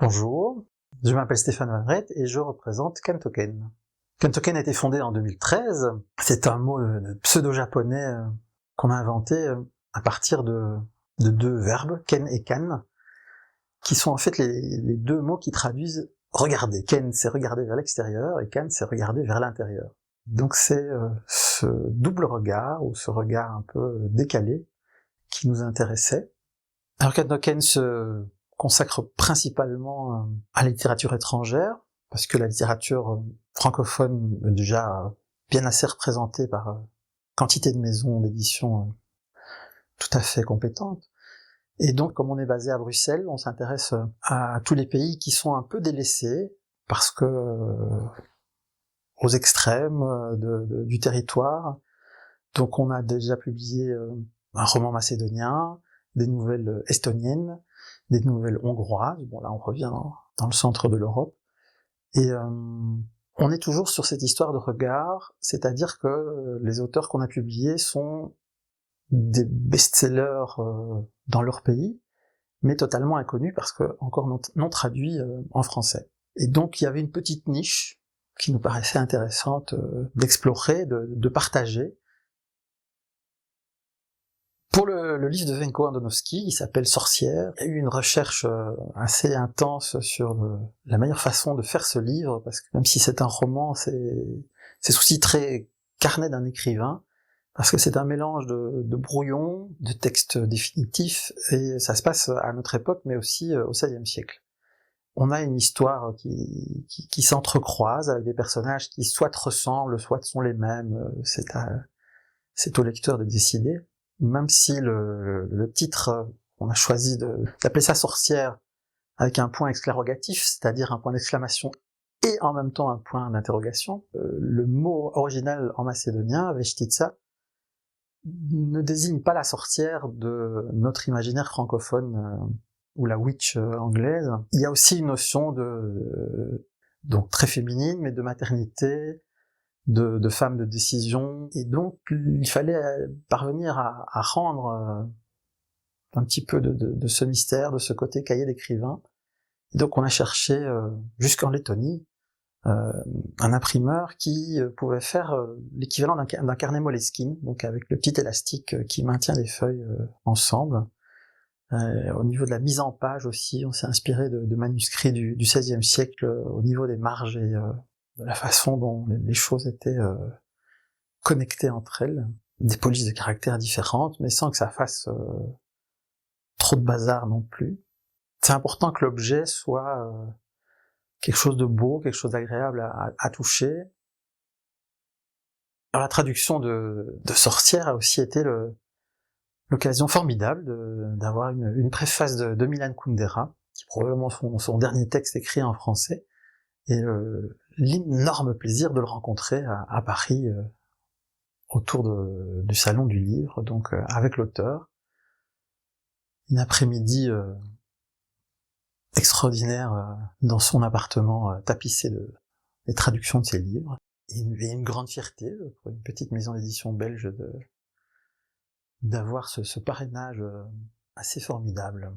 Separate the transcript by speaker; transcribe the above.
Speaker 1: Bonjour, je m'appelle Stéphane Van Rett et je représente Kentoken. Kentoken a été fondé en 2013, c'est un mot pseudo-japonais qu'on a inventé à partir de deux verbes, ken et kan, qui sont en fait les deux mots qui traduisent regarder. Ken c'est regarder vers l'extérieur et kan c'est regarder vers l'intérieur. Donc c'est ce double regard, ou ce regard un peu décalé, qui nous intéressait. Alors Kentoken se consacre principalement à la littérature étrangère, parce que la littérature francophone est déjà bien assez représentée par quantité de maisons d'édition tout à fait compétentes. Et donc, comme on est basé à Bruxelles, on s'intéresse à tous les pays qui sont un peu délaissés, parce que aux extrêmes du territoire. Donc on a déjà publié un roman macédonien, des nouvelles estoniennes, des nouvelles hongroises, bon là on revient dans le centre de l'Europe, et on est toujours sur cette histoire de regard, c'est-à-dire que les auteurs qu'on a publiés sont des best-sellers dans leur pays, mais totalement inconnus parce que encore non traduits en français. Et donc il y avait une petite niche qui nous paraissait intéressante d'explorer, de partager. Pour le livre de Wenko Andonovski, il s'appelle Sorcière, il y a eu une recherche assez intense sur la meilleure façon de faire ce livre, parce que même si c'est un roman, c'est sous-titré Carnet d'un écrivain, parce que c'est un mélange de brouillons, de textes définitifs, et ça se passe à notre époque, mais aussi au XVIe siècle. On a une histoire qui s'entrecroise avec des personnages qui soit ressemblent, soit sont les mêmes, c'est au lecteur de décider. Même si le titre, on a choisi d'appeler ça Sorcière avec un point exclamatif, c'est-à-dire un point d'exclamation et en même temps un point d'interrogation. Le mot original en macédonien, Veštitsa, ne désigne pas la sorcière de notre imaginaire francophone ou la witch anglaise. Il y a aussi une notion donc très féminine, mais de maternité, de femmes de décision, et donc il fallait parvenir à rendre un petit peu de ce mystère, de ce côté cahier d'écrivain. Et donc on a cherché jusqu'en Lettonie un imprimeur qui pouvait faire l'équivalent d'un carnet Moleskine, donc avec le petit élastique qui maintient les feuilles ensemble. Au niveau de la mise en page aussi, on s'est inspiré de manuscrits du XVIe siècle au niveau des marges et de la façon dont les choses étaient connectées entre elles, des polices de caractères différentes, mais sans que ça fasse trop de bazar non plus. C'est important que l'objet soit quelque chose de beau, quelque chose d'agréable à toucher. Alors la traduction de Sorcière a aussi été l'occasion formidable d'avoir une préface de Milan Kundera, qui est probablement son dernier texte écrit en français, et l'énorme plaisir de le rencontrer à Paris autour du salon du livre, donc avec l'auteur. Une après-midi extraordinaire dans son appartement tapissé des traductions de ses livres, et une grande fierté pour une petite maison d'édition belge d'avoir ce parrainage assez formidable.